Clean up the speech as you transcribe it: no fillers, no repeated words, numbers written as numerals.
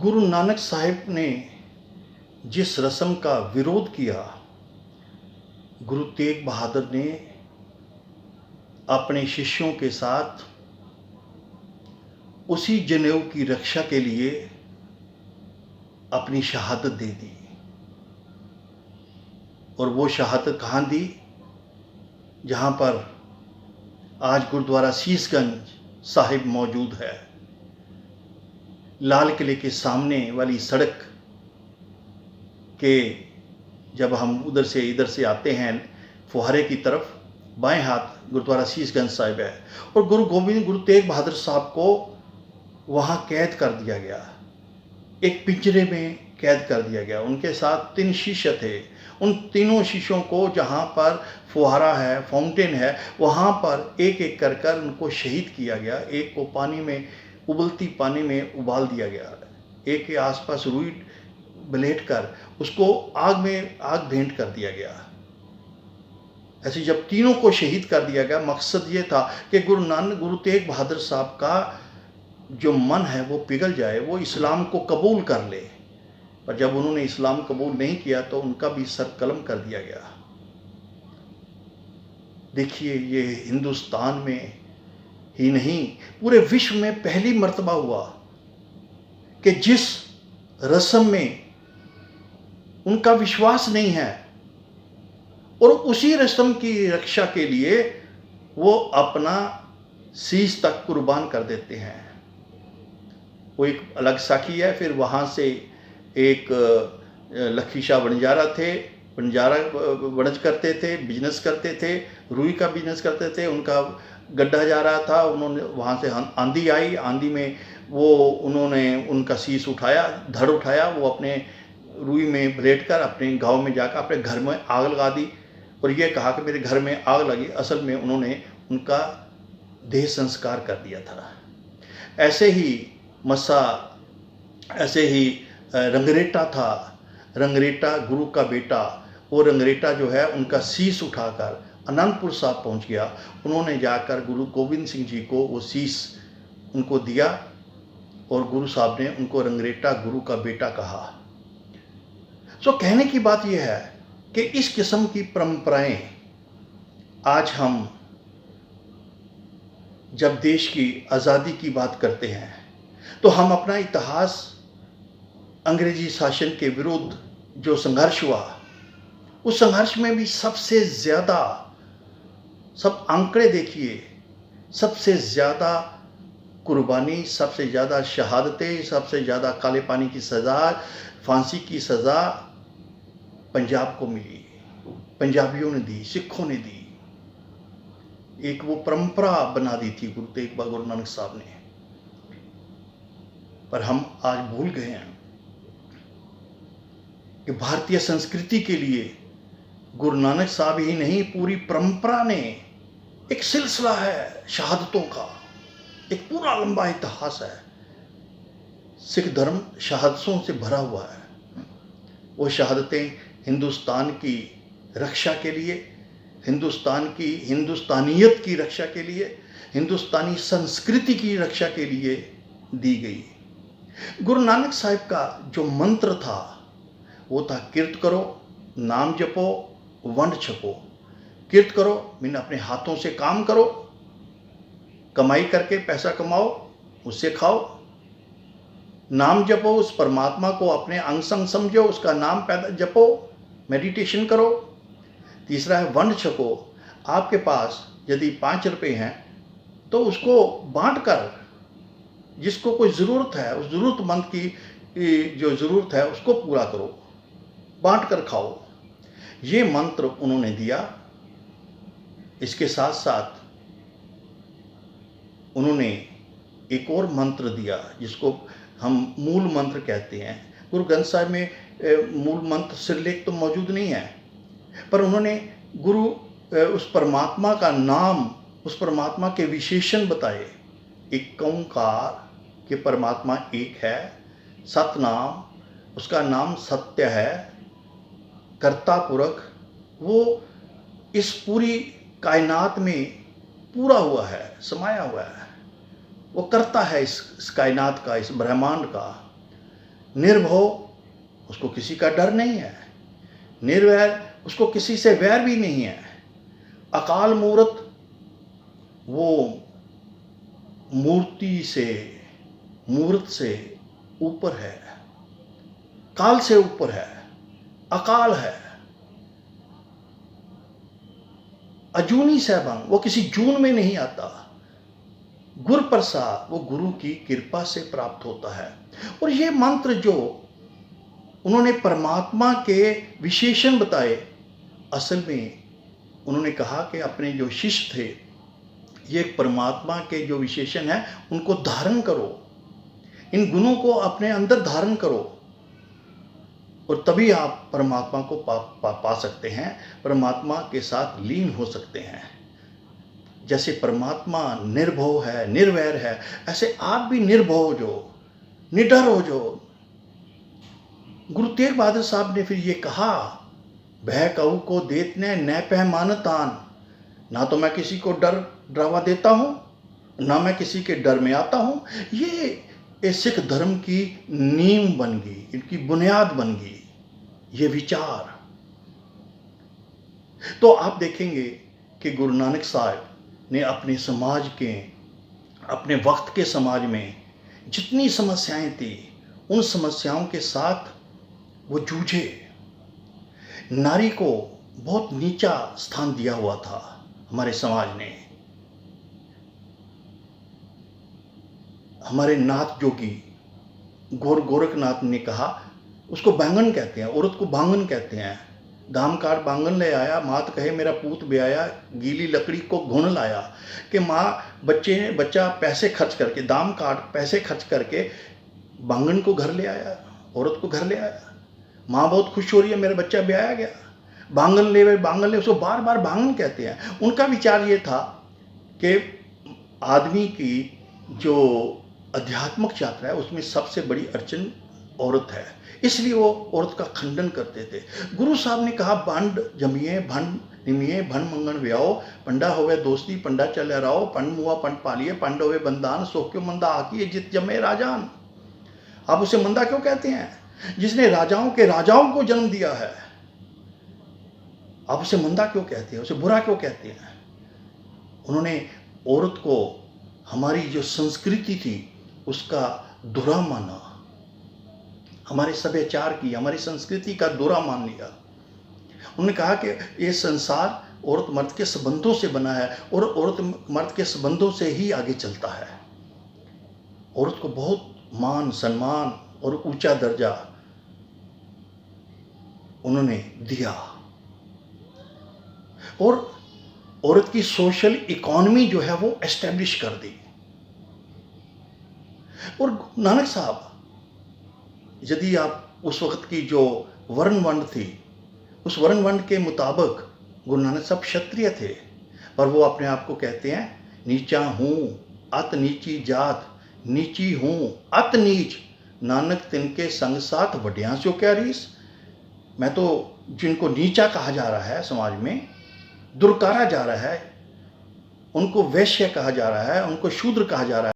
गुरु नानक साहिब ने जिस रस्म का विरोध किया, गुरु तेग बहादुर ने अपने शिष्यों के साथ उसी जनेऊ की रक्षा के लिए अपनी शहादत दे दी। और वो शहादत कहाँ दी? जहाँ पर आज गुरुद्वारा शीशगंज साहिब मौजूद है। लाल किले के सामने वाली सड़क के जब हम इधर से आते हैं फुहारे की तरफ, बाएं हाथ गुरुद्वारा शीशगंज साहिब है। और गुरु तेग बहादुर साहब को वहाँ कैद कर दिया गया, एक पिंजरे में कैद कर दिया गया। उनके साथ 3 शिष्य थे। उन तीनों शिष्यों को जहाँ पर फुहारा है, फाउंटेन है, वहाँ पर एक एक कर उनको शहीद किया गया। एक को पानी में, उबलती पानी में उबाल दिया गया। एक के आसपास रुई बलेट कर उसको आग भेंट कर दिया गया। ऐसे जब तीनों को शहीद कर दिया गया, मकसद ये था कि गुरु तेग बहादुर साहब का जो मन है वो पिघल जाए, वो इस्लाम को कबूल कर ले। पर जब उन्होंने इस्लाम कबूल नहीं किया तो उनका भी सर कलम कर दिया गया। देखिए, ये हिंदुस्तान में ही नहीं पूरे विश्व में पहली मर्तबा हुआ कि जिस रस्म में उनका विश्वास नहीं है और उसी रस्म की रक्षा के लिए वो अपना शीश तक कुर्बान कर देते हैं। वो एक अलग साखी है। फिर वहाँ से एक लखी शाह बंजारा थे, वणज करते थे, बिजनेस करते थे, रुई का बिजनेस करते थे। उनका गड्ढा जा रहा था, उन्होंने वहाँ से आंधी आई, आंधी में उन्होंने उनका शीश उठाया, धड़ उठाया, वो अपने रुई में बलेट कर अपने गांव में जाकर अपने घर में आग लगा दी और ये कहा कि मेरे घर में आग लगी। असल में उन्होंने उनका देह संस्कार कर दिया था। ऐसे ही मस्सा, ऐसे ही रंगरेटा था। रंगरेटा गुरु का बेटा, वो रंगरेटा जो है उनका शीश उठाकर आनंदपुर साहब पहुंच गया। उन्होंने जाकर गुरु गोविंद सिंह जी को वो शीश उनको दिया और गुरु साहब ने उनको रंगरेटा गुरु का बेटा कहा। सो कहने की बात यह है कि इस किस्म की परंपराएं आज हम जब देश की आज़ादी की बात करते हैं तो हम अपना इतिहास, अंग्रेजी शासन के विरुद्ध जो संघर्ष हुआ, उस संघर्ष में भी सबसे ज़्यादा, सब आंकड़े देखिए, सबसे ज़्यादा कुर्बानी, सबसे ज़्यादा शहादतें, सबसे ज़्यादा काले पानी की सज़ा, फांसी की सज़ा पंजाब को मिली। पंजाबियों ने दी, सिखों ने दी। एक वो परंपरा बना दी थी गुरु नानक साहब ने। पर हम आज भूल गए हैं कि भारतीय संस्कृति के लिए गुरु नानक साहब ही नहीं, पूरी परंपरा ने, एक सिलसिला है शहादतों का, एक पूरा लंबा इतिहास है। सिख धर्म शहादतों से भरा हुआ है। वो शहादतें हिंदुस्तान की रक्षा के लिए, हिंदुस्तान की हिंदुस्तानियत की रक्षा के लिए, हिंदुस्तानी संस्कृति की रक्षा के लिए दी गई। गुरु नानक साहिब का जो मंत्र था वो था, किरत करो, नाम जपो, वंड छपो। किरत करो मीन अपने हाथों से काम करो, कमाई करके पैसा कमाओ, उससे खाओ। नाम जपो, उस परमात्मा को अपने अंग संग समझो, उसका नाम जपो, मेडिटेशन करो। तीसरा है वंड छको। आपके पास यदि 5 रुपये हैं तो उसको बांट कर, जिसको कोई ज़रूरत है, उस ज़रूरतमंद की जो ज़रूरत है उसको पूरा करो, बांट कर खाओ। ये मंत्र उन्होंने दिया। इसके साथ साथ उन्होंने एक और मंत्र दिया जिसको हम मूल मंत्र कहते हैं। गुरु ग्रंथ साहिब में मूल मंत्र सिरलेख तो मौजूद नहीं है, पर उन्होंने उस परमात्मा का नाम, उस परमात्मा के विशेषण बताए। एक ओंकार कि परमात्मा एक है, सतनाम, उसका नाम सत्य है, कर्ता पुरख, वो इस पूरी कायनात में पूरा हुआ है, समाया हुआ है। वो करता है इस कायनात का, इस ब्रह्मांड का। निर्भय, उसको किसी का डर नहीं है। निर्वैर, उसको किसी से वैर भी नहीं है। अकाल मूर्त, वो मूर्ति से, मूर्त से ऊपर है, काल से ऊपर है, अकाल है। अजूनी सहबंग, वो किसी जून में नहीं आता। गुर प्रसाद, वो गुरु की कृपा से प्राप्त होता है। और ये मंत्र जो उन्होंने परमात्मा के विशेषण बताए, असल में उन्होंने कहा कि अपने जो शिष्य थे, ये परमात्मा के जो विशेषण है उनको धारण करो, इन गुणों को अपने अंदर धारण करो, और तभी आप परमात्मा को पा सकते हैं, परमात्मा के साथ लीन हो सकते हैं। जैसे परमात्मा निर्भय है, निर्वैर है, ऐसे आप भी निर्भय हो जो, निडर हो जो। गुरु तेग बहादुर साहब ने फिर ये कहा, भय कहू को देत ने न पैमानतान, ना तो मैं किसी को डरावा देता हूँ, ना मैं किसी के डर में आता हूँ। ये सिख धर्म की नींव बन गई, इनकी बुनियाद बन गई ये विचार। तो आप देखेंगे कि गुरु नानक साहब ने अपने समाज के, अपने वक्त के समाज में जितनी समस्याएं थी, उन समस्याओं के साथ वो जूझे। नारी को बहुत नीचा स्थान दिया हुआ था हमारे समाज ने। हमारे नाथ जोगी गोरखनाथ ने कहा, उसको बैंगन कहते हैं, औरत को बांगन कहते हैं। दाम काट बांगन ले आया, मात कहे मेरा पूत ब्याया, गीली लकड़ी को घुन लाया। कि माँ बच्चा पैसे खर्च करके, दाम काट पैसे खर्च करके बांगन को घर ले आया, औरत को घर ले आया। माँ बहुत खुश हो रही है, मेरा बच्चा ब्याया गया। बांगन ले, उसको बार बार बांगन कहते हैं। उनका विचार ये था कि आदमी की जो आध्यात्मिक यात्रा है उसमें सबसे बड़ी अड़चन औरत है, इसलिए वो औरत का खंडन करते थे। गुरु साहब ने कहा, बांड जमिए भंड निमिए भन मंगन व्याओ, पंडा होवे दोस्ती पंडा चले रहो, पंड मुआ पंड पालिए, पंड होवे बंदान, सोक्यो मंदा आकिए जित जमे राजान। आप उसे मंदा क्यों कहते हैं? जिसने राजाओं के राजाओं को जन्म दिया है। आप उसे मंदा क्यों कहते हैं? उसे बुरा क्यों कहते हैं? उन्होंने औरत को हमारी जो संस्कृति थी उसका दुरा माना, हमारे सभ्याचार की, हमारी संस्कृति का दुरा मान लिया। उन्होंने कहा कि ये संसार औरत मर्द के संबंधों से बना है और औरत मर्द के संबंधों से ही आगे चलता है। औरत को बहुत मान सम्मान और ऊंचा दर्जा उन्होंने दिया, और औरत की सोशल इकोनॉमी जो है वो एस्टेब्लिश कर दी। और नानक साहब, यदि आप उस वक्त की जो वर्ण वंड थी, उस वर्ण वंड के मुताबिक गुरु नानक साहब क्षत्रिय थे, पर वो अपने आप को कहते हैं, नीचा हूँ अत नीची जात, नीची हूँ अत नीच, नानक तिनके संग साथ वड्या सो क्या रीस। मैं तो जिनको नीचा कहा जा रहा है, समाज में दुर्कारा जा रहा है, उनको वैश्य कहा जा रहा है, उनको शूद्र कहा जा रहा है,